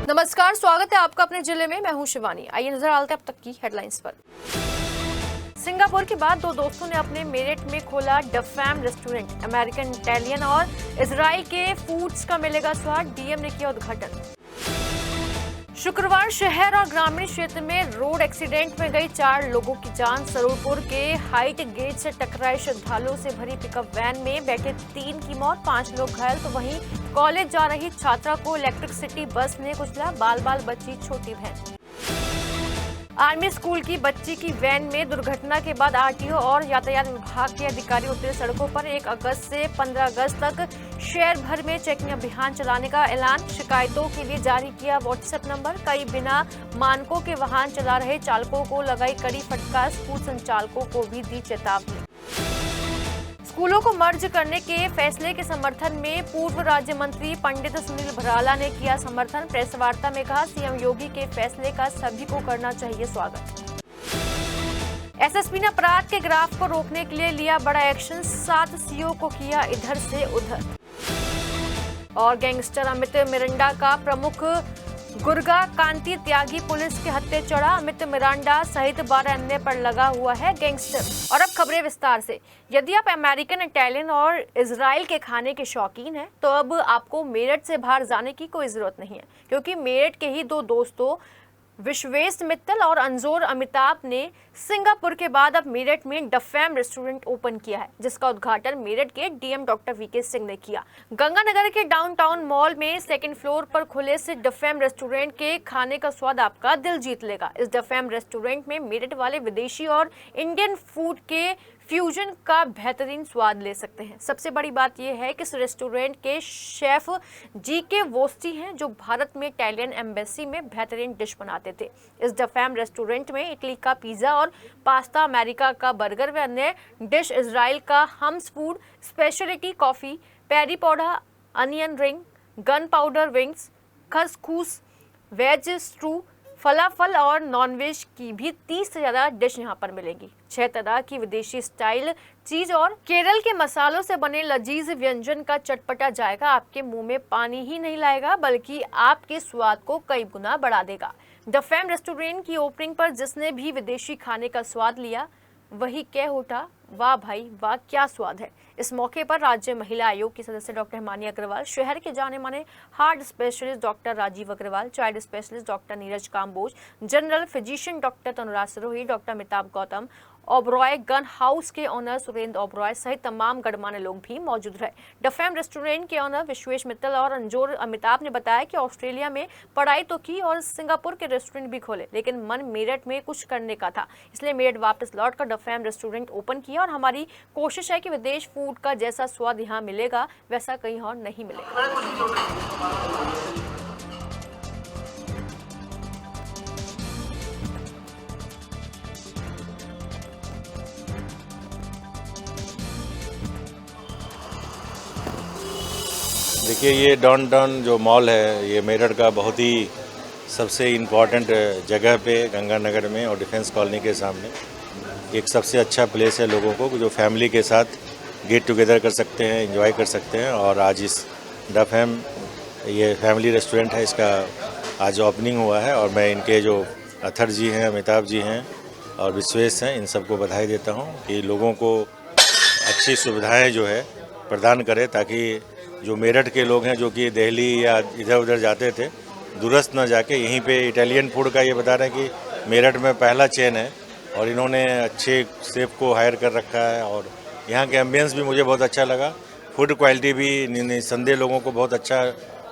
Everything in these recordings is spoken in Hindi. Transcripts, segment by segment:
नमस्कार, स्वागत है आपका अपने जिले में। मैं हूं शिवानी। आइए नजर डालते हैं अब तक की हेडलाइंस पर। सिंगापुर के बाद दो दोस्तों ने अपने मेरठ में खोला डफैम रेस्टोरेंट। अमेरिकन, इटालियन और इजराइल के फूड्स का मिलेगा स्वाद। डीएम ने किया उद्घाटन। शुक्रवार शहर और ग्रामीण क्षेत्र में रोड एक्सीडेंट में गई 4 लोगों की जान। सरूरपुर के हाइट गेट से टकराई श्रद्धालुओं से भरी पिकअप वैन में बैठे 3 की मौत, 5 लोग घायल। तो वहीं कॉलेज जा रही छात्रा को इलेक्ट्रिक सिटी बस ने कुचला। बाल बाल बची छोटी बहन। आर्मी स्कूल की बच्ची की वैन में दुर्घटना के बाद आरटीओ और यातायात विभाग के अधिकारी उतरे सड़कों पर। 1 अगस्त से 15 अगस्त तक शहर भर में चेकिंग अभियान चलाने का ऐलान। शिकायतों के लिए जारी किया व्हाट्सएप नंबर। कई बिना मानकों के वाहन चला रहे चालकों को लगाई कड़ी फटकार। स्कूल संचालकों को भी दी चेतावनी। स्कूलों को मर्ज करने के फैसले के समर्थन में पूर्व राज्य मंत्री पंडित सुनील भराला ने किया समर्थन। प्रेस वार्ता में कहा, सीएम योगी के फैसले का सभी को करना चाहिए स्वागत। एसएसपी ने अपराध के ग्राफ को रोकने के लिए लिया बड़ा एक्शन। 7 सीओ को किया इधर से उधर। और गैंगस्टर अमित मिरांडा का प्रमुख गुर्गा कांति त्यागी पुलिस के हत्थे चढ़ा। अमित मिरांडा सहित 12 अन्य पर लगा हुआ है गैंगस्टर। और अब खबरें विस्तार से। यदि आप अमेरिकन, इटालियन और इजराइल के खाने के शौकीन हैं, तो अब आपको मेरठ से बाहर जाने की कोई जरूरत नहीं है, क्योंकि मेरठ के ही दो दोस्तों विश्वेश मित्तल और अंजोर अमिताभ ने सिंगापुर के बाद अब मेरठ में डफैम रेस्टोरेंट ओपन किया है, जिसका उद्घाटन मेरठ के डीएम डॉक्टर वीके सिंह ने किया। गंगानगर के डाउनटाउन मॉल में 2nd फ्लोर पर खुले इस डफैम रेस्टोरेंट के खाने का स्वाद आपका दिल जीत लेगा। इस डफैम रेस्टोरेंट में मेरठ वाले विदेशी और इंडियन फूड के फ्यूजन का बेहतरीन स्वाद ले सकते हैं। सबसे बड़ी बात यह है कि इस रेस्टोरेंट के शेफ जीके वोस्टी हैं, जो भारत में इटालियन एम्बेसी में बेहतरीन डिश बनाते थे। इस डफैम रेस्टोरेंट में इटली का पिज्जा और पास्ता, अमेरिका का बर्गर व अन्य डिश, इजराइल का hummus food, speciality coffee, peri powder, onion ring, gunpowder wings, खसखूस, वेज स्ट्रू, फलाफल और नॉनवेज की भी 30 से ज्यादा डिश यहाँ पर मिलेंगी। 6 तरह की विदेशी स्टाइल चीज और केरल के मसालों से बने लजीज व्यंजन का चटपटा जाएगा आपके मुंह में पानी ही नहीं लाएगा, बल्कि आपके स्वाद को कई गुना बढ़ा देगा। डफैम रेस्टोरेंट की ओपनिंग पर जिसने भी विदेशी खाने का स्वाद लिया, वही कह उठा, वाह भाई वाह, क्या स्वाद है। इस मौके पर राज्य महिला आयोग की सदस्य डॉक्टर हिमानी अग्रवाल, शहर के जाने माने heart specialist doctor Rajeev Agarwal, child specialist doctor Neeraj Kamboj, general physician doctor Tanuraj Sirohi, doctor Amitabh Gautam, Oberoi gun house के ऑनर सुरेंद्र ओबरॉय सहित तमाम गणमान्य लोग भी मौजूद रहे। डफैम रेस्टोरेंट के ऑनर विश्वेश मित्तल और अंजोर अमिताभ ने बताया कि ऑस्ट्रेलिया में पढ़ाई तो की और सिंगापुर के रेस्टोरेंट भी खोले, लेकिन मन मेरठ में कुछ करने का था, इसलिए मेरठ वापस लौट कर डफैम रेस्टोरेंट ओपन किया। और हमारी कोशिश है कि विदेश फूड का जैसा स्वाद यहाँ मिलेगा, वैसा कहीं और नहीं मिलेगा। देखिए, ये डाउनटाउन जो मॉल है, ये मेरठ का बहुत ही सबसे इम्पॉर्टेंट जगह पे गंगानगर में और डिफेंस कॉलोनी के सामने एक सबसे अच्छा प्लेस है लोगों को, जो फैमिली के साथ गेट टुगेदर कर सकते हैं, एंजॉय कर सकते हैं। और आज इस डफैम ये फैमिली रेस्टोरेंट है, इसका आज ओपनिंग हुआ है और मैं इनके जो अथर जी हैं, अमिताभ जी हैं और विश्वेश हैं, इन सबको बधाई देता हूँ कि लोगों को अच्छी सुविधाएँ जो है प्रदान करें, ताकि जो मेरठ के लोग हैं जो कि दिल्ली या इधर उधर जाते थे, दूरस्थ न जाके यहीं पे इटालियन फूड का ये बता रहे हैं कि मेरठ में पहला चेन है और इन्होंने अच्छे शेफ को हायर कर रखा है। और यहाँ के एम्बियंस भी मुझे बहुत अच्छा लगा, फूड क्वालिटी भी निसंदेह लोगों को बहुत अच्छा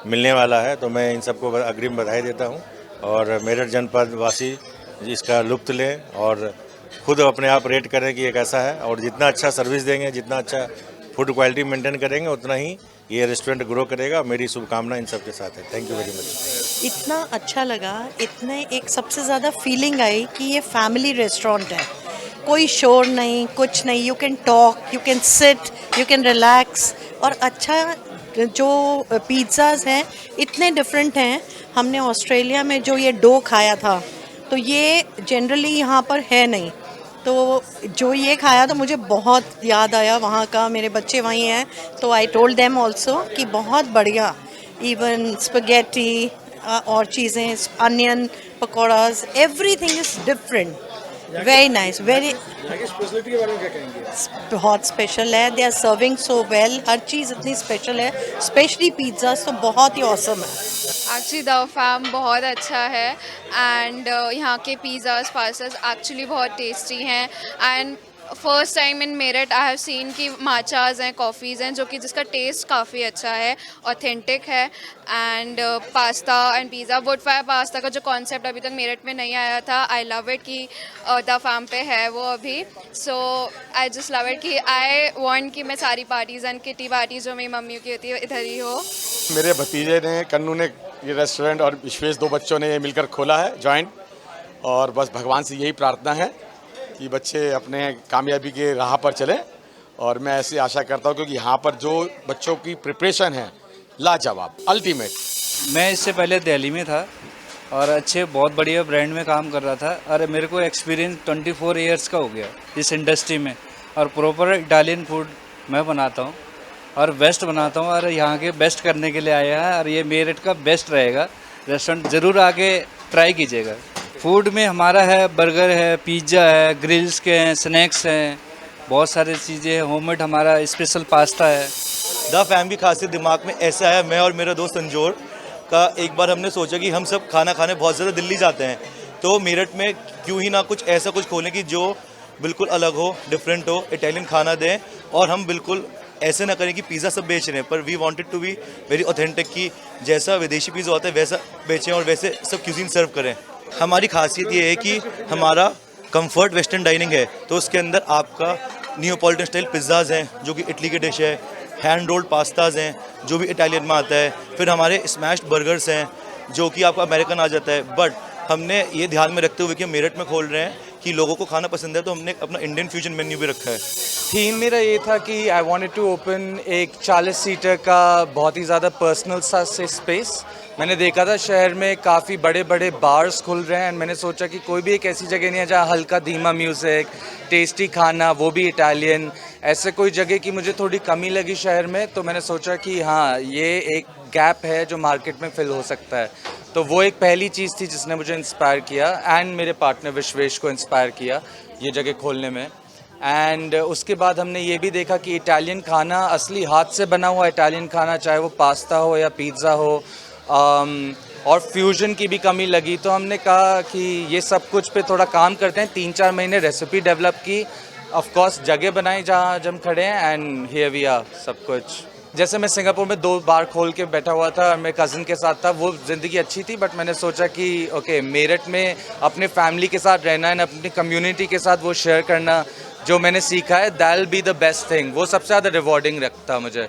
मिलने वाला है। तो मैं इन सबको अग्रिम बधाई देता हूँ और मेरठ जनपद वासी इसका लुत्फ़ लें और खुद अपने आप रेट करें कि ये कैसा है। और जितना अच्छा सर्विस देंगे, जितना अच्छा फूड क्वालिटी मेंटेन करेंगे, उतना ही ये रेस्टोरेंट ग्रो करेगा। मेरी शुभकामना इन सब के साथ है। Thank you very much. इतना अच्छा लगा, इतने एक सबसे ज़्यादा फीलिंग आई कि ये फैमिली रेस्टोरेंट है, कोई शोर नहीं, कुछ नहीं, you can talk, you can sit, you can relax. और अच्छा, जो पिज़्ज़ाज़ हैं इतने डिफरेंट हैं। हमने ऑस्ट्रेलिया में जो ये डो खाया था, तो ये जनरली यहाँ पर है नहीं, तो जो ये खाया तो मुझे बहुत याद आया वहाँ का। मेरे बच्चे वहीं हैं, तो आई टोल्ड देम ऑल्सो कि बहुत बढ़िया, इवन स्पगेटी, और चीज़ें, onion pakoras, everything is different, very nice, very यहाँ की स्पेशलिटी के बारे में क्या कहेंगे? बहुत स्पेशल है। They are serving so well, हर चीज़ इतनी स्पेशल है, स्पेशली पिज़्ज़ाज तो बहुत ही ऑसम है। एक्चुअली द फैम बहुत अच्छा है एंड यहाँ के पिज़्ज़ाज पास्ताज एक्चुअली बहुत टेस्टी हैं and first time in Meerut I have seen कि माचाज हैं, कॉफ़ीज़ हैं जो कि जिसका टेस्ट काफ़ी अच्छा है, ऑथेंटिक है and pasta and pizza, wood fire pasta का जो कॉन्सेप्ट अभी तक मेरठ में नहीं आया था, आई लव इट कि द फैम पे है वो अभी। सो आई जस्ट लव इट कि आई वांट कि मैं सारी पार्टीज़ एंड किटी पार्टीज़ जो मेरी मम्मी की होती है इधर ही हो। मेरे भतीजे ने, कन्नू ने ये रेस्टोरेंट और विश्वेश, दो बच्चों ने ये मिलकर खोला है जॉइंट, और बस भगवान से यही प्रार्थना है कि बच्चे अपने कामयाबी के राह पर चलें, और मैं ऐसी आशा करता हूँ क्योंकि यहाँ पर जो बच्चों की प्रिपरेशन है लाजवाब, अल्टीमेट। मैं इससे पहले दिल्ली में था और अच्छे बहुत बढ़िया ब्रांड में काम कर रहा था, और मेरे को एक्सपीरियंस 24 इयर्स का हो गया इस इंडस्ट्री में, और प्रॉपर इटालियन फूड मैं बनाता हूँ और बेस्ट बनाता हूँ, और यहाँ के बेस्ट करने के लिए आया है, और ये मेरठ का बेस्ट रहेगा रेस्टोरेंट, ज़रूर आके ट्राई कीजिएगा। फूड में हमारा है बर्गर है, पिज़्ज़ा है, ग्रिल्स के हैं, स्नैक्स हैं, बहुत सारी चीज़ें हैं, होममेड हमारा स्पेशल पास्ता है। द फैम की खासियत दिमाग में ऐसा है, मैं और मेरा दोस्त संजोर का एक बार हमने सोचा कि हम सब खाना खाने बहुत ज़्यादा दिल्ली जाते हैं, तो मेरठ में क्यों ही ना कुछ ऐसा कुछ खोलें कि जो बिल्कुल अलग हो, डिफरेंट हो, इटालियन खाना दें, और हम बिल्कुल ऐसे ना करें कि पिज़्ज़ा सब बेच रहे हैं, पर we wanted to be very authentic कि जैसा विदेशी पिज़्ज़ा होता है वैसा बेचें और वैसे सब क्यूजीन सर्व करें। हमारी खासियत ये है कि हमारा कंफर्ट वेस्टर्न डाइनिंग है, तो उसके अंदर आपका नियोपॉलिटन स्टाइल पिज़्ज़ाज हैं जो कि इटली के डिश है, हैंड रोल्ड पास्ताज हैं जो भी इटालियन में आता है, फिर हमारे स्मैश्ड बर्गर्स हैं जो कि आपका अमेरिकन आ जाता है, बट हमने ये ध्यान में रखते हुए कि हम मेरठ में खोल रहे हैं कि लोगों को खाना पसंद है, तो हमने अपना इंडियन फ्यूजन मेन्यू भी रखा है। थीम मेरा ये था कि आई वांटेड टू ओपन एक 40 सीटर का बहुत ही ज़्यादा पर्सनल सा स्पेस। मैंने देखा था शहर में काफ़ी बड़े बड़े बार्स खुल रहे हैं, एंड मैंने सोचा कि कोई भी एक ऐसी जगह नहीं है जहाँ हल्का धीमा म्यूज़िक, टेस्टी खाना, वो भी इटालियन, ऐसे कोई जगह की मुझे थोड़ी कमी लगी शहर में, तो मैंने सोचा कि हाँ ये एक गैप है जो मार्केट में फिल हो सकता है। तो वो एक पहली चीज़ थी जिसने मुझे इंस्पायर किया, एंड मेरे पार्टनर विश्वेश को इंस्पायर किया ये जगह खोलने में। एंड उसके बाद हमने ये भी देखा कि इटालियन खाना, असली हाथ से बना हुआ इटालियन खाना, चाहे वो पास्ता हो या पिज़्ज़ा हो, और फ्यूजन की भी कमी लगी, तो हमने कहा कि ये सब कुछ पे थोड़ा काम करते हैं। 3-4 महीने रेसिपी डेवलप की, ऑफ कोर्स जगह बनाई जहाँ हम खड़े हैं, एंड हियर वी आर सब कुछ। जैसे मैं सिंगापुर में 2 बार खोल के बैठा हुआ था और मेरे कज़न के साथ था, वो ज़िंदगी अच्छी थी, बट मैंने सोचा कि ओके मेरठ में अपने फैमिली के साथ रहना है, अपनी कम्युनिटी के साथ वो शेयर करना, जो मैंने सीखा है that will be the best thing, वो सबसे ज़्यादा रिवॉर्डिंग रखता मुझे।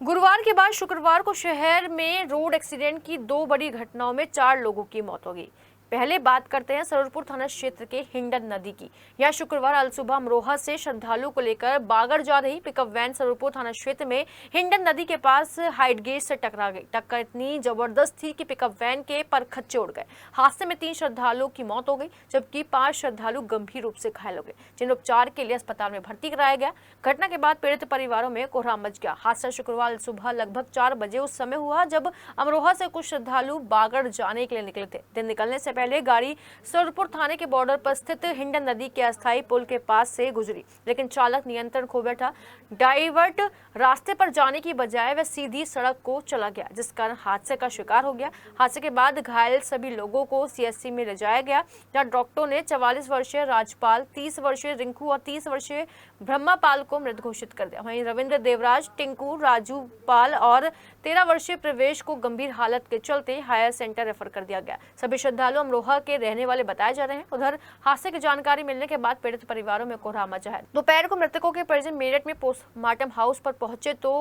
गुरुवार के बाद शुक्रवार को शहर में रोड एक्सीडेंट की 2 बड़ी घटनाओं में 4 लोगों की मौत हो गई। पहले बात करते हैं सरूरपुर थाना क्षेत्र के हिंडन नदी की। यहाँ शुक्रवार अलसुबह अमरोहा से श्रद्धालु को लेकर बागड़ जा रही पिकअप वैन सरूरपुर थाना क्षेत्र में हिंडन नदी के पास हाइट गेट से टकरा गई। टक्कर इतनी जबरदस्त थी कि पिकअप वैन के परखच्चे उड़ गए। हादसे में 3 श्रद्धालुओं की मौत हो गई, जबकि 5 श्रद्धालु गंभीर रूप से घायल हो गए, जिन्हें उपचार के लिए अस्पताल में भर्ती कराया गया। घटना के बाद पीड़ित परिवारों में कोहराम मच गया। हादसा शुक्रवार सुबह लगभग 4 बजे उस समय हुआ जब अमरोहा से कुछ श्रद्धालु बागड़ जाने के लिए निकले थे। दिन निकलने से पहले गाड़ी सरूरपुर थाने के बॉर्डर पर स्थित हिंडन नदी के अस्थायी पुल के पास से गुजरी, लेकिन चालक नियंत्रण खो बैठा। डाइवर्ट रास्ते पर जाने की बजाय वह सीधी सड़क को चला गया, जिस कारण हादसे का शिकार हो गया। हादसे के बाद घायल सभी लोगों को सीएचसी में ले जाया गया, जहां डॉक्टरों ने 44 वर्षीय राजपाल, 30 वर्षीय रिंकू और 30 वर्षीय ब्रह्मापाल को मृत घोषित कर दिया। वहीं रविंद्र देवराज, टिंकू, राजू पाल और 13 वर्षीय प्रवेश को गंभीर हालत के चलते हायर सेंटर रेफर कर दिया गया। सभी श्रद्धालु अमरोहा के रहने वाले बताए जा रहे हैं। उधर हादसे की जानकारी मिलने के बाद पीड़ित परिवारों में कोहराम मचा है। दोपहर को मृतकों के परिजन मेरठ में पोस्टमार्टम हाउस पर पहुंचे तो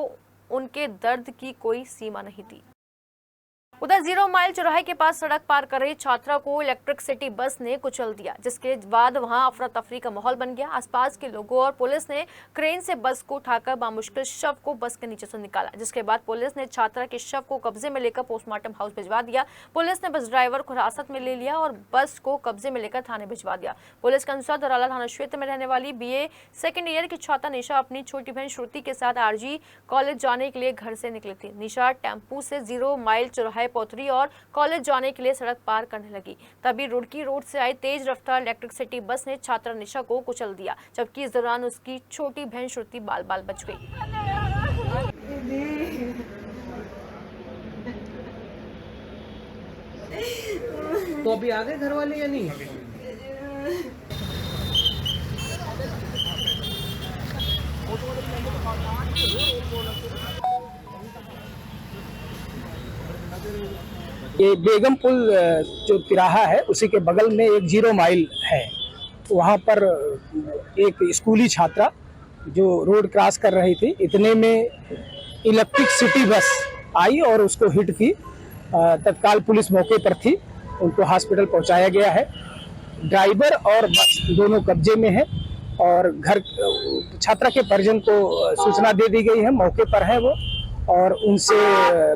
उनके दर्द की कोई सीमा नहीं थी। उधर 0 माइल चौराहे के पास सड़क पार कर रही छात्रा को इलेक्ट्रिक सिटी बस ने कुचल दिया, जिसके बाद वहां अफरा तफरी का माहौल बन गया। आसपास के लोगों और पुलिस ने क्रेन से बस को उठाकर बामुश्किल शव को बस के नीचे से निकाला, जिसके बाद पुलिस ने छात्रा के शव को कब्जे में लेकर पोस्टमार्टम हाउस भिजवा दिया। पुलिस ने बस ड्राइवर को हिरासत में ले लिया और बस को कब्जे में लेकर थाने भिजवा दिया। पुलिस के अनुसार धराला थाना क्षेत्र में रहने वाली BA सेकेंड ईयर की छात्रा निशा अपनी छोटी बहन श्रुति के साथ RG कॉलेज जाने के लिए घर से निकली थी। निशा टेम्पू से 0 माइल चौराहे पोतरी और कॉलेज जाने के लिए सड़क पार करने लगी। तभी रुड़की रोड से आई तेज रफ्तार इलेक्ट्रिक सिटी बस ने छात्रा निशा को कुचल दिया, जबकि इस दौरान उसकी छोटी बहन श्रुति बाल बाल बच गई। तो अभी आ गए घर वाले या नहीं? ये बेगम पुल जो तिराहा है उसी के बगल में एक 0 माइल है। वहाँ पर एक स्कूली छात्रा जो रोड क्रॉस कर रही थी, इतने में इलेक्ट्रिक सिटी बस आई और उसको हिट की। तत्काल पुलिस मौके पर थी, उनको हॉस्पिटल पहुंचाया गया है। ड्राइवर और बस दोनों कब्जे में है और घर छात्रा के परिजन को सूचना दे दी गई है, मौके पर है वो, और उनसे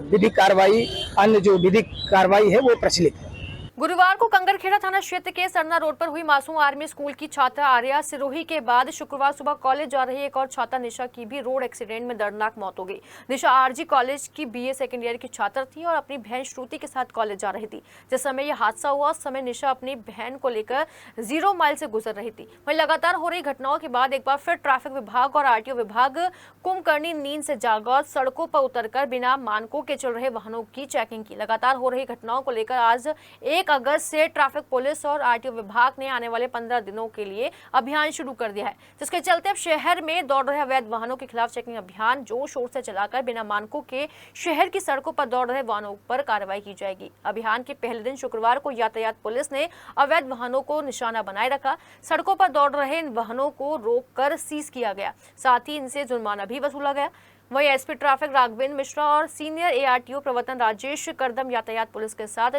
विधिक कार्रवाई, अन्य जो विधिक कार्रवाई है वो प्रचलित है। गुरुवार को कंगरखेड़ा थाना क्षेत्र के सरना रोड पर हुई मासूम आर्मी स्कूल की छात्रा आर्या सिरोही के बाद शुक्रवार सुबह कॉलेज जा रही एक और छात्रा निशा की भी रोड एक्सीडेंट में दर्दनाक मौत हो गई। निशा आरजी कॉलेज की BA सेकेंड ईयर की छात्रा थी और अपनी बहन श्रुति के साथ कॉलेज जा रही थी। जिस समय यह हादसा हुआ उस समय निशा अपनी बहन को लेकर 0 माइल से गुजर रही थी। वहीं लगातार हो रही घटनाओं के बाद एक बार फिर ट्रैफिक विभाग और RTO विभाग कुंभकर्णी नींद से जागा और सड़कों पर उतरकर बिना मानकों के चल रहे वाहनों की चेकिंग की। लगातार हो रही घटनाओं को लेकर आज 1 अगस्त से ट्रैफिक पुलिस और RTO विभाग ने आने वाले 15 दिनों के लिए अभियान शुरू कर दिया है, जिसके चलते अब शहर में दौड़ रहे अवैध वाहनों के खिलाफ चेकिंग अभियान जोर शोर से चलाकर बिना मानकों के शहर की सड़कों पर दौड़ रहे वाहनों पर कार्रवाई की जाएगी। अभियान के पहले दिन शुक्रवार को यातायात पुलिस ने अवैध वाहनों को निशाना बनाए रखा। सड़कों पर दौड़ रहे इन वाहनों को रोककर सीज किया गया, साथ ही इनसे जुर्माना भी वसूला गया। वहीं SP ट्रैफिक राघवेंद्र मिश्रा और सीनियर ARTO प्रवर्तन राजेश करदम यातायात पुलिस के साथ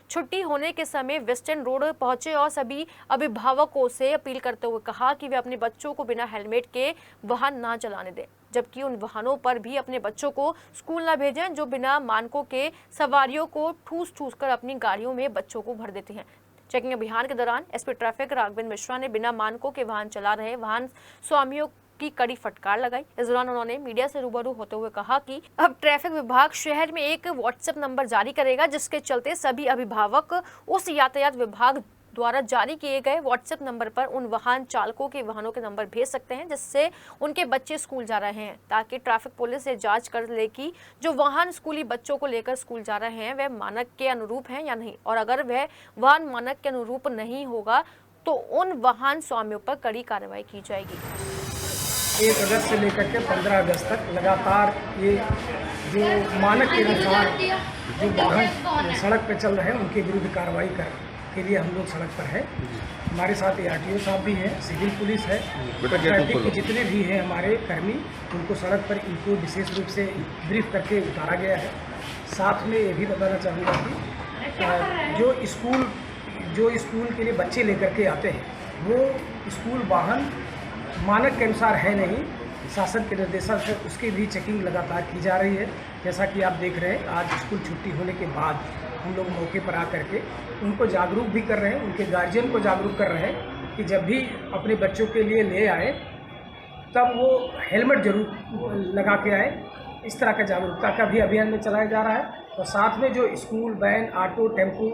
छुट्टी होने के समय वेस्टर्न रोड पहुंचे और सभी अभिभावकों से अपील करते हुए कहा कि वे अपने बच्चों को बिना हेलमेट के वाहन न चलाने दें, जबकि उन वाहनों पर भी अपने बच्चों को स्कूल न भेजें जो बिना मानकों के सवारियों को ठूस कर अपनी गाड़ियों में बच्चों को भर देते हैं। चेकिंग अभियान के दौरान SP ट्रैफिक राघवेंद्र मिश्रा ने बिना मानकों के वाहन चला रहे वाहन स्वामियों की कड़ी फटकार लगाई। इस दौरान उन्होंने मीडिया से रूबरू होते हुए कहा कि अब ट्रैफिक विभाग शहर में एक WhatsApp नंबर जारी करेगा, जिसके चलते सभी अभिभावक उस यातायात विभाग द्वारा जारी किए गए WhatsApp नंबर पर उन वाहन चालकों के वाहनों के नंबर भेज सकते हैं जिससे उनके बच्चे स्कूल जा रहे हैं, ताकि ट्रैफिक पुलिस ये जांच कर ले कि जो वाहन स्कूली बच्चों को लेकर स्कूल जा रहे हैं वह मानक के अनुरूप हैं या नहीं, और अगर वह वाहन मानक के अनुरूप नहीं होगा तो उन वाहन स्वामियों पर कड़ी कार्रवाई की जाएगी। 1 अगस्त से लेकर के 15 अगस्त तक लगातार ये जो मानक के अनुसार जो वाहन सड़क पर चल रहे हैं उनके विरुद्ध कार्रवाई के लिए हम लोग सड़क पर है। हमारे साथ ARTO साहब भी हैं, सिविल पुलिस है, ट्रैफिक के जितने भी हैं हमारे कर्मी, उनको सड़क पर इनको विशेष रूप से ब्रीफ करके उतारा गया है। साथ में ये भी बताना चाहूँगा कि जो स्कूल के लिए बच्चे लेकर के आते हैं वो स्कूल वाहन मानक के अनुसार है नहीं, शासन के निर्देशन से उसकी भी चेकिंग लगातार की जा रही है। जैसा कि आप देख रहे हैं, आज स्कूल छुट्टी होने के बाद हम लोग मौके पर आकर के उनको जागरूक भी कर रहे हैं, उनके गार्जियन को जागरूक कर रहे हैं कि जब भी अपने बच्चों के लिए ले आए तब वो हेलमेट जरूर लगा के आए। इस तरह का जागरूकता का भी अभियान में चलाया जा रहा है। और साथ में जो स्कूल, वैन, ऑटो, टेम्पो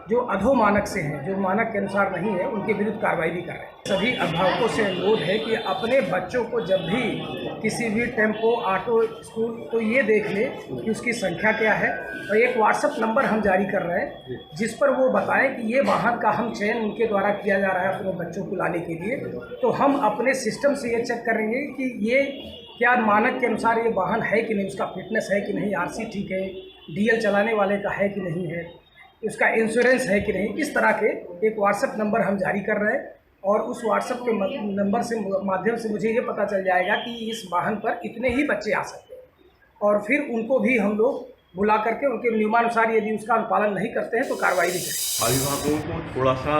जो अधो मानक से हैं, जो मानक के अनुसार नहीं है, उनके विरुद्ध कार्रवाई भी कर रहे हैं। सभी अभिभावकों से अनुरोध है कि अपने बच्चों को जब भी किसी भी टेम्पो, ऑटो, स्कूल, तो ये देख ले कि उसकी संख्या क्या है। और एक WhatsApp नंबर हम जारी कर रहे हैं जिस पर वो बताएं कि ये वाहन का हम चयन उनके द्वारा किया जा रहा है अपने बच्चों को लाने के लिए। तो हम अपने सिस्टम से ये चेक करेंगे कि ये क्या मानक के अनुसार ये वाहन है कि नहीं, उसका फिटनेस है कि नहीं, RC ठीक है, DL चलाने वाले का है कि नहीं है, उसका इंश्योरेंस है कि नहीं। इस तरह के एक WhatsApp नंबर हम जारी कर रहे हैं और उस WhatsApp के नंबर से माध्यम से मुझे ये पता चल जाएगा कि इस वाहन पर इतने ही बच्चे आ सकते हैं और फिर उनको भी हम लोग बुला करके उनके नियमानुसार यदि उसका पालन नहीं करते हैं तो कार्रवाई भी करें। अभिभावकों को थोड़ा सा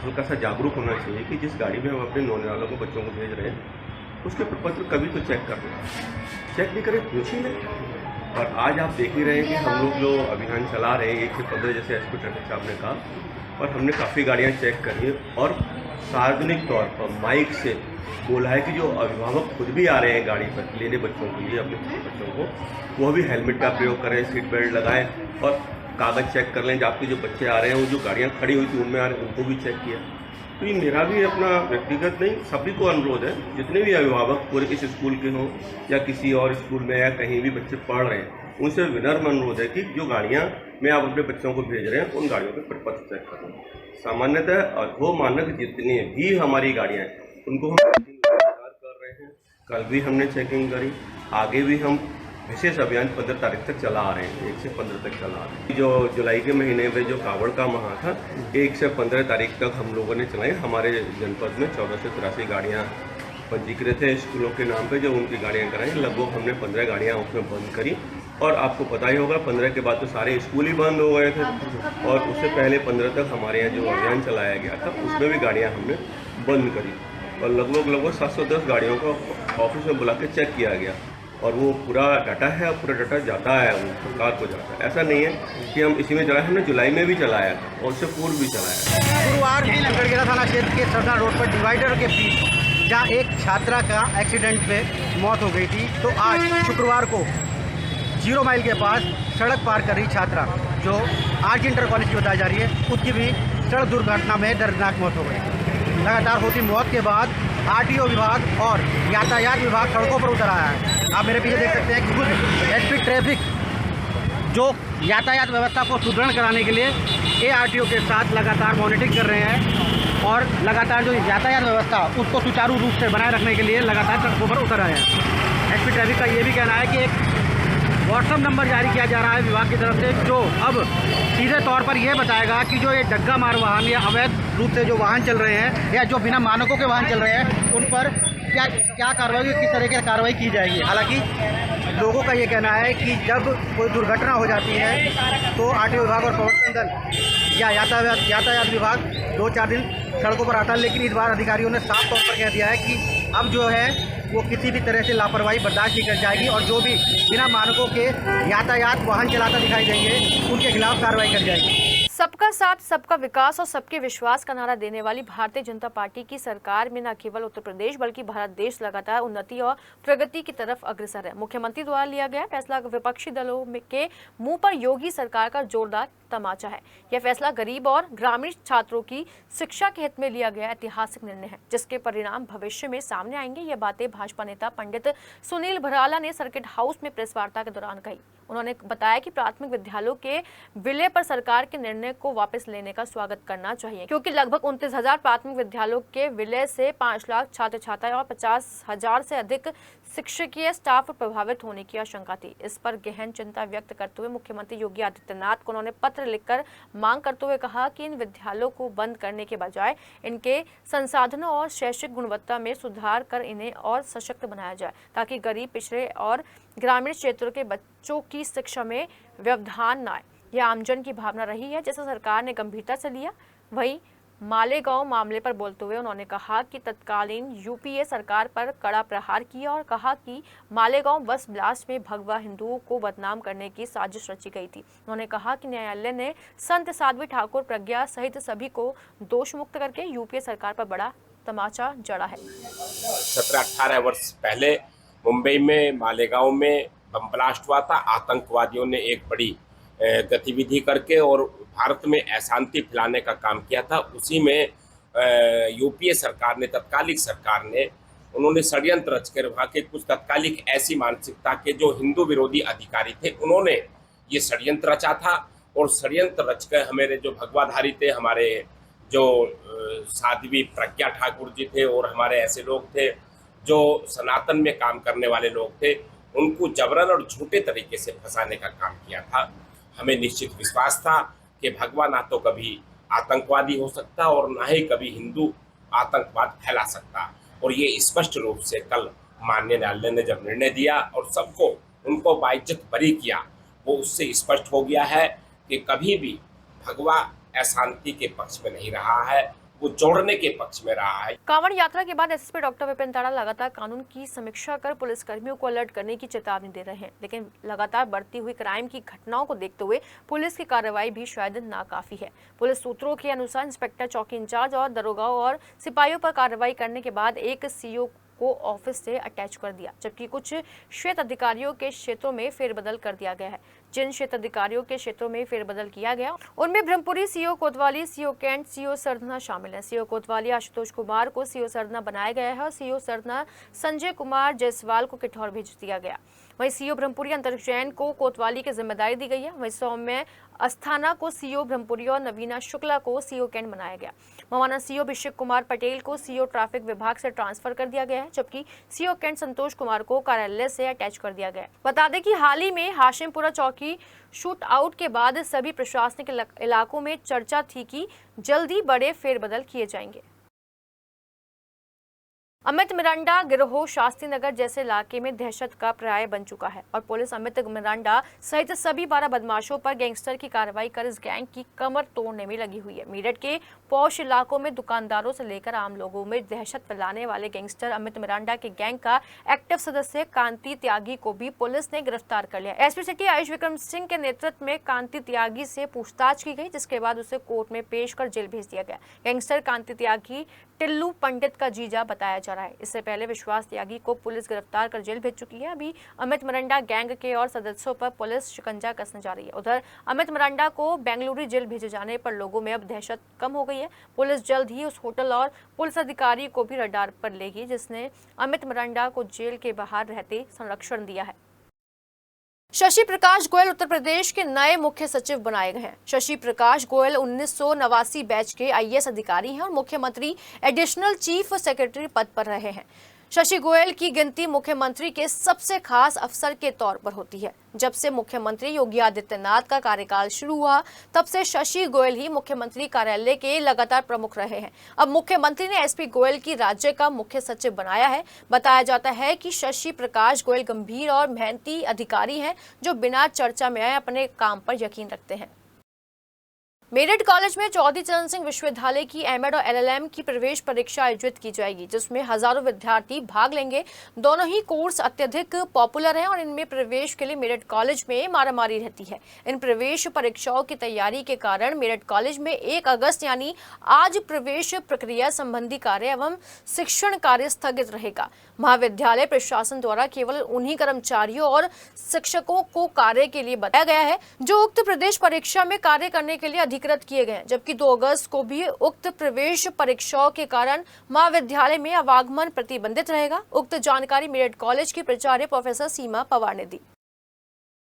हल्का सा जागरूक होना चाहिए कि जिस गाड़ी में हम अपने नौने वालों को बच्चों को भेज रहे हैं उसके प्रपत्र कभी तो चेक कर लें, चेक नहीं करें पूछ ही लें। और आज आप देख ही रहे हैं कि हम लोग जो अभियान चला रहे हैं 1 से 15 जैसे SP ट्रैफिक साहब ने कहा, और हमने काफ़ी गाड़ियां चेक करी है और सार्वजनिक तौर पर माइक से बोला है कि जो अभिभावक खुद भी आ रहे हैं गाड़ी पर लेने बच्चों के लिए, अपने छोटे बच्चों को, वो भी हेलमेट का प्रयोग करें, सीट बेल्ट लगाएं और कागज़ चेक कर लें, आपके जो बच्चे आ रहे हैं, वो जो गाड़ियाँ खड़ी हुई थी उनमें आ रहे हैं, उनको भी चेक किया। तो ये मेरा भी अपना व्यक्तिगत नहीं, सभी को अनुरोध है, जितने भी अभिभावक पूरे इस स्कूल के हों या किसी और स्कूल में या कहीं भी बच्चे पढ़ रहे हैं, उनसे विनम्र अनुरोध है कि जो गाड़ियाँ में आप अपने बच्चों को भेज रहे हैं, उन गाड़ियों के प्रपत्र चेक करें। सामान्यतः अधो मानक जितनी भी हमारी गाड़ियाँ हैं, उनको हम कर रहे हैं। कल भी हमने चेकिंग करी, आगे भी हम विशेष अभियान 15 तारीख तक चला आ रहे हैं, 1 से 15 तक चला आ रहे हैं। जो जुलाई के महीने में जो कावड़ का माह था, 1 से 15 तारीख तक हम लोगों ने चलाई। हमारे जनपद में 14 से 83 गाड़ियाँ पंजीकृत है स्कूलों के नाम पे, जो उनकी गाड़ियाँ कराई। लगभग हमने 15 गाड़ियाँ उसमें बंद करी, और आपको पता ही होगा 15 के बाद तो सारे स्कूल ही बंद हो गए थे, और उससे पहले 15 तक हमारे यहाँ जो अभियान चलाया गया था उसमें भी गाड़ियाँ हमने बंद करी, और लगभग 710 गाड़ियों को ऑफिस में बुला के चेक किया गया, और वो पूरा डाटा है, पूरा डाटा जाता है वो सरकार को जाता है। ऐसा नहीं है कि हम इसी में चलाए, हमने जुलाई में भी चलाया था और उससे पूर्व भी चलाया। गुरुवार लंगड़गेरा थाना क्षेत्र के सरदार रोड पर डिवाइडर के बीच जहाँ एक छात्रा का एक्सीडेंट में मौत हो गई थी, तो आज शुक्रवार को 0 माइल के पास सड़क पार कर रही छात्रा जो आर्ज इंटर कॉलेज की बताई जा रही है, उसकी भी सड़क दुर्घटना में दर्दनाक मौत हो गई। लगातार होती मौत के बाद आरटीओ विभाग और यातायात विभाग सड़कों पर उतर आया है। आप मेरे पीछे देख सकते हैं कि खुद एसपी ट्रैफिक जो यातायात व्यवस्था को सुदृढ़ कराने के लिए एआरटीओ के साथ लगातार मॉनिटरिंग कर रहे हैं, और लगातार जो यातायात व्यवस्था उसको सुचारू रूप से बनाए रखने के लिए लगातार सड़कों पर उतर आए हैं। एसपी ट्रैफिक का ये भी कहना है कि एक व्हाट्सएप नंबर जारी किया जा रहा है विभाग की तरफ से, जो अब सीधे तौर पर यह बताएगा कि जो ये डग्गा मार वाहन या अवैध रूप से जो वाहन चल रहे हैं या जो बिना मानकों के वाहन चल रहे हैं, उन पर क्या कार्रवाई, किस तरह की कार्रवाई की जाएगी। हालांकि लोगों का ये कहना है कि जब कोई दुर्घटना हो जाती है तो आरटीओ विभाग और प्रवर्तन दल या यातायात विभाग 2-4 दिन सड़कों पर आता है, लेकिन इस बार अधिकारियों ने साफ तौर पर कह दिया है कि अब जो है वो किसी भी तरह से लापरवाही बर्दाश्त नहीं कर जाएगी, और जो भी बिना मानकों के यातायात वाहन चलाता दिखाई देंगे उनके खिलाफ कार्रवाई कर जाएगी। सबका साथ, सबका विकास और सबके विश्वास का नारा देने वाली भारतीय जनता पार्टी की सरकार में न केवल उत्तर प्रदेश बल्कि भारत देश लगातार उन्नति और प्रगति की तरफ अग्रसर है। मुख्यमंत्री द्वारा लिया गया फैसला विपक्षी दलों के मुंह पर योगी सरकार का जोरदार तमाचा है। यह फैसला गरीब और ग्रामीण छात्रों की शिक्षा के हित में लिया गया ऐतिहासिक निर्णय है, जिसके परिणाम भविष्य में सामने आएंगे। ये बातें भाजपा नेता पंडित सुनील भराला ने सर्किट हाउस में प्रेस वार्ता के दौरान कही। उन्होंने बताया कि प्राथमिक विद्यालयों के विलय पर सरकार के निर्णय को वापस लेने का स्वागत करना चाहिए, क्योंकि लगभग 29,000 प्राथमिक विद्यालयों के विलय से 5 लाख छात्र छात्राएं और 50,000 से अधिक शिक्षकीय स्टाफ प्रभावित होने की आशंका थी। इस पर गहन चिंता व्यक्त करते हुए मुख्यमंत्री योगी आदित्यनाथ को उन्होंने पत्र लिखकर मांग करते हुए कहा कि इन विद्यालयों को बंद करने के बजाय इनके संसाधनों और शैक्षिक गुणवत्ता में सुधार कर इन्हें और सशक्त बनाया जाए, ताकि गरीब, पिछड़े और ग्रामीण क्षेत्रों के बच्चों की शिक्षा में व्यवधान न आए। यह आमजन की भावना रही है, जिसे सरकार ने गंभीरता से लिया। वहीं मालेगांव मामले पर बोलते हुए उन्होंने कहा कि तत्कालीन यूपीए सरकार पर कड़ा प्रहार किया और कहा कि मालेगांव बस ब्लास्ट में भगवा हिंदुओं को बदनाम करने की साजिश रची गई थी। उन्होंने कहा कि न्यायालय ने संत साध्वी ठाकुर, प्रज्ञा सहित सभी को दोष मुक्त करके यूपीए सरकार पर बड़ा तमाचा जड़ा है। 17-18 वर्ष पहले मुंबई में मालेगांव में बम ब्लास्ट हुआ था। आतंकवादियों ने एक बड़ी गतिविधि करके और भारत में अशांति फैलाने का काम किया था। उसी में यूपीए सरकार ने, तत्कालिक सरकार ने, उन्होंने षड्यंत्र रचकर वहाँ के कुछ तत्कालिक ऐसी मानसिकता के जो हिंदू विरोधी अधिकारी थे, उन्होंने ये षड्यंत्र रचा था। और षड्यंत्र रचकर हमारे जो भगवाधारी थे, हमारे जो साध्वी प्रज्ञा ठाकुर जी थे और हमारे ऐसे लोग थे जो सनातन में काम करने वाले लोग थे, उनको जबरन और झूठे तरीके से फंसाने का काम किया था। हमें निश्चित विश्वास था कि भगवा ना तो कभी आतंकवादी हो सकता और ना ही कभी हिंदू आतंकवाद फैला सकता। और ये स्पष्ट रूप से कल माननीय न्यायालय ने जब निर्णय दिया और सबको उनको बाइज्जत बरी किया, वो उससे स्पष्ट हो गया है कि कभी भी भगवा अशांति के पक्ष में नहीं रहा है, वो जोड़ने के पक्ष में रहा है। कांवड़ यात्रा के बाद एसएसपी डॉक्टर विपिन ताड़ा लगातार कानून की समीक्षा कर पुलिस कर्मियों को अलर्ट करने की चेतावनी दे रहे हैं, लेकिन लगातार बढ़ती हुई क्राइम की घटनाओं को देखते हुए पुलिस की कार्रवाई भी शायद नाकाफी है। पुलिस सूत्रों के अनुसार इंस्पेक्टर, चौकी इंचार्ज और दरोगाओं और सिपाहियों पर कार्रवाई करने के बाद एक सीओ को ऑफिस से अटैच कर दिया, जबकि कुछ श्वेत अधिकारियों के क्षेत्रों में फेरबदल कर दिया गया है, जिन क्षेत्राधिकारियों के क्षेत्रों में फेरबदल किया गया उनमें ब्रह्मपुरी सीओ कोतवाली, सीओ कैंट, सीओ सरधना शामिल है। सीओ कोतवाली आशुतोष कुमार को सीओ सरधना बनाया गया है और सीओ सरधना संजय कुमार जायसवाल को किठौर भेज दिया गया। वहीं सीओ ब्रह्मपुरी अंतरिक्ष जैन को कोतवाली की जिम्मेदारी दी गई है। वहीं सौम्य अस्थाना को सीओ ब्रह्मपुरी और नवीना शुक्ला को सीओ कैंट बनाया गया। मवाना सीओ अभिषेक कुमार पटेल को सीओ ट्रैफिक विभाग से ट्रांसफर कर दिया गया है, जबकि सीओ कैंट संतोष कुमार को कार्यालय से अटैच कर दिया गया है। बता दें कि हाल ही में हाशिमपुरा चौकी शूट आउट के बाद सभी प्रशासनिक इलाकों में चर्चा थी कि जल्दी बड़े फेरबदल किए जाएंगे। अमित मिरांडा गिरोह शास्त्री नगर जैसे इलाके में दहशत का पर्याय बन चुका है और पुलिस अमित मिरांडा सहित सभी 12 बदमाशों पर गैंगस्टर की कार्रवाई कर इस गैंग की कमर तोड़ने में लगी हुई है। मेरठ के पौष इलाकों में दुकानदारों से लेकर आम लोगों में दहशत फैलाने वाले गैंगस्टर अमित मिरांडा के गैंग का एक्टिव सदस्य कांति त्यागी को भी पुलिस ने गिरफ्तार कर लिया। एसपी सिटी आयुष विक्रम सिंह के नेतृत्व में कांति त्यागी से पूछताछ की गई, जिसके बाद उसे कोर्ट में पेश कर जेल भेज दिया गया। गैंगस्टर कांति त्यागी टिल्लू पंडित का जीजा बताया जा रहा है। इससे पहले विश्वास त्यागी को पुलिस गिरफ्तार कर जेल भेज चुकी है। अभी अमित मिरांडा गैंग के और सदस्यों पर पुलिस शिकंजा कसने जा रही है। उधर अमित मिरांडा को बेंगलुरु जेल भेजे जाने पर लोगों में अब दहशत कम हो गई है। पुलिस जल्द ही उस होटल और पुलिस अधिकारी को भी रडार पर लेगी जिसने अमित मिरांडा को जेल के बाहर रहते संरक्षण दिया है। शशि प्रकाश गोयल उत्तर प्रदेश के नए मुख्य सचिव बनाए गए हैं। शशि प्रकाश गोयल 1989 बैच के आईएएस अधिकारी हैं और मुख्यमंत्री एडिशनल चीफ सेक्रेटरी पद पर रहे हैं। शशि गोयल की गिनती मुख्यमंत्री के सबसे खास अफसर के तौर पर होती है। जब से मुख्यमंत्री योगी आदित्यनाथ का कार्यकाल शुरू हुआ तब से शशि गोयल ही मुख्यमंत्री कार्यालय के लगातार प्रमुख रहे हैं। अब मुख्यमंत्री ने एसपी गोयल की राज्य का मुख्य सचिव बनाया है। बताया जाता है कि शशि प्रकाश गोयल गंभीर और मेहनती अधिकारी हैं जो बिना चर्चा में आए अपने काम पर यकीन रखते हैं। मेरठ कॉलेज में चौधरी चरण सिंह विश्वविद्यालय की एमएड और एलएलएम की प्रवेश परीक्षा आयोजित की जाएगी, जिसमें हजारों विद्यार्थी भाग लेंगे। दोनों ही कोर्स अत्यधिक पॉपुलर हैं और इनमें प्रवेश के लिए मेरठ कॉलेज में मारामारी रहती है। इन प्रवेश परीक्षाओं की तैयारी के कारण मेरठ कॉलेज में 1 अगस्त यानी आज प्रवेश प्रक्रिया संबंधी कार्य एवं शिक्षण कार्य स्थगित रहेगा। महाविद्यालय प्रशासन द्वारा केवल उन्हीं कर्मचारियों और शिक्षकों को कार्य के लिए बताया गया है जो उक्त प्रवेश परीक्षा में कार्य करने के लिए अधिकृत किए गए हैं, जबकि 2 अगस्त को भी उक्त प्रवेश परीक्षाओं के कारण महाविद्यालय में आवागमन प्रतिबंधित रहेगा। उक्त जानकारी मेरठ कॉलेज की प्राचार्य प्रोफेसर सीमा पवार ने दी।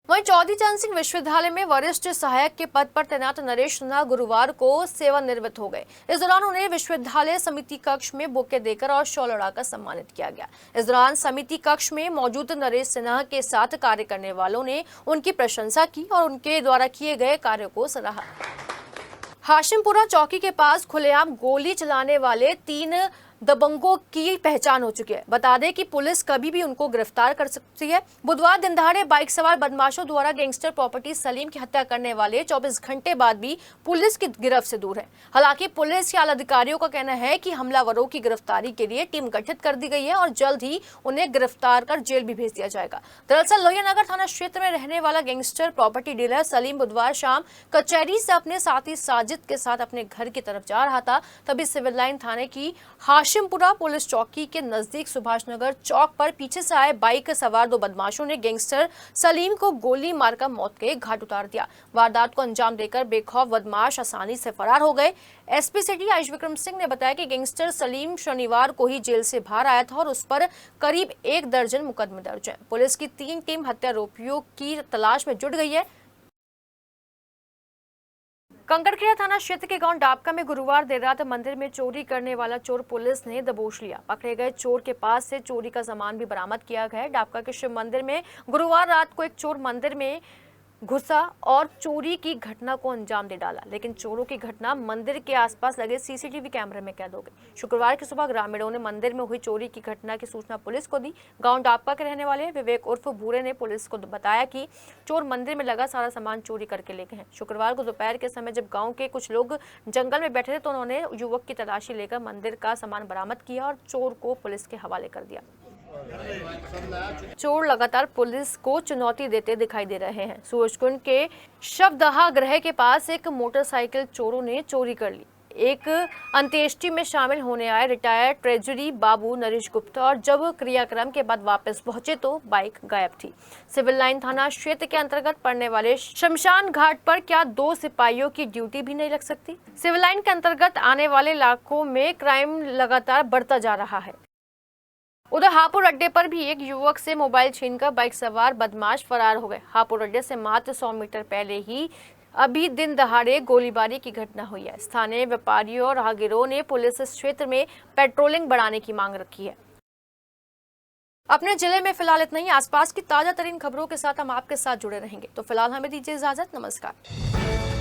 वहीं चौधरी चरण सिंह विश्वविद्यालय में वरिष्ठ सहायक के पद पर तैनात नरेश सिन्हा गुरुवार को सेवानिवृत्त हो गए। इस दौरान उन्हें विश्वविद्यालय समिति कक्ष में बुके देकर और शॉल उड़ाकर सम्मानित किया गया। इस दौरान समिति कक्ष में मौजूद नरेश सिन्हा के साथ कार्य करने वालों ने उनकी प्रशंसा की और उनके द्वारा किए गए कार्यों को सराहा। हाशिमपुरा चौकी के पास खुलेआम गोली चलाने वाले 3 दबंगों की पहचान हो चुकी है। बता दें कि पुलिस कभी भी उनको गिरफ्तार कर सकती है। बुधवार दिन दहाड़े बाइक सवार बदमाशों द्वारा गैंगस्टर प्रॉपर्टी सलीम की हत्या करने वाले 24 घंटे बाद भी पुलिस की गिरफ्त से दूर है। हालांकि पुलिस के आला अधिकारियों का कहना है कि हमलावरों की गिरफ्तारी के लिए टीम गठित कर दी गई है और जल्द ही उन्हें गिरफ्तार कर जेल भी भेज दिया जाएगा। दरअसल लोहियानगर थाना क्षेत्र में रहने वाला गैंगस्टर प्रॉपर्टी डीलर सलीम बुधवार शाम कचहरी से अपने साथी साजिद के साथ अपने घर की तरफ जा रहा था। तभी सिविल लाइन थाने की हाशिमपुरा पुलिस चौकी के नजदीक सुभाष नगर चौक पर पीछे से आए बाइक सवार 2 बदमाशों ने गैंगस्टर सलीम को गोली मारकर मौत के घाट उतार दिया। वारदात को अंजाम देकर बेखौफ बदमाश आसानी से फरार हो गए। एसपी सिटी आयुष विक्रम सिंह ने बताया कि गैंगस्टर सलीम शनिवार को ही जेल से बाहर आया था और उस पर करीब 1 दर्जन मुकदमे दर्ज हैं। पुलिस की 3 टीम हत्यारोपियों की तलाश में जुट गई है। कंकड़खेड़ा थाना क्षेत्र के गांव डाबका में गुरुवार देर रात मंदिर में चोरी करने वाला चोर पुलिस ने दबोच लिया। पकड़े गए चोर के पास से चोरी का सामान भी बरामद किया गया है। डाबका के शिव मंदिर में गुरुवार रात को एक चोर मंदिर में घुसा और चोरी की घटना को अंजाम दे डाला, लेकिन चोरों की घटना मंदिर के आसपास लगे सीसीटीवी कैमरे में कैद हो गई। शुक्रवार की सुबह ग्रामीणों ने मंदिर में हुई चोरी की घटना की सूचना पुलिस को दी। गांव डाबका के रहने वाले विवेक उर्फ भूरे ने पुलिस को बताया कि चोर मंदिर में लगा सारा सामान चोरी करके ले गए हैं। शुक्रवार को दोपहर के समय जब गाँव के कुछ लोग जंगल में बैठे थे तो उन्होंने युवक की तलाशी लेकर मंदिर का सामान बरामद किया और चोर को पुलिस के हवाले कर दिया। चोर लगातार पुलिस को चुनौती देते दिखाई दे रहे हैं। सूरजकुंड के शवदहा गृह के पास एक मोटरसाइकिल चोरों ने चोरी कर ली। एक अंत्येष्टि में शामिल होने आए रिटायर्ड ट्रेजरी बाबू नरेश गुप्ता और जब क्रियाक्रम के बाद वापस पहुंचे तो बाइक गायब थी। सिविल लाइन थाना क्षेत्र के अंतर्गत पड़ने वाले शमशान घाट पर क्या 2 सिपाहियों की ड्यूटी भी नहीं लग सकती? सिविल लाइन के अंतर्गत आने वाले इलाकों में क्राइम लगातार बढ़ता जा रहा है। उधर हापुड़ अड्डे पर भी एक युवक से मोबाइल छीनकर बाइक सवार बदमाश फरार हो गए। हापुड़ अड्डे से मात्र 100 मीटर पहले ही अभी दिन दहाड़े गोलीबारी की घटना हुई है। स्थानीय व्यापारियों और राहगीरों ने पुलिस इस क्षेत्र में पेट्रोलिंग बढ़ाने की मांग रखी है। अपने जिले में फिलहाल इतना ही। आसपास की ताजा तरीन खबरों के साथ हम आपके साथ जुड़े रहेंगे। तो फिलहाल हमें दीजिए इजाजत। नमस्कार।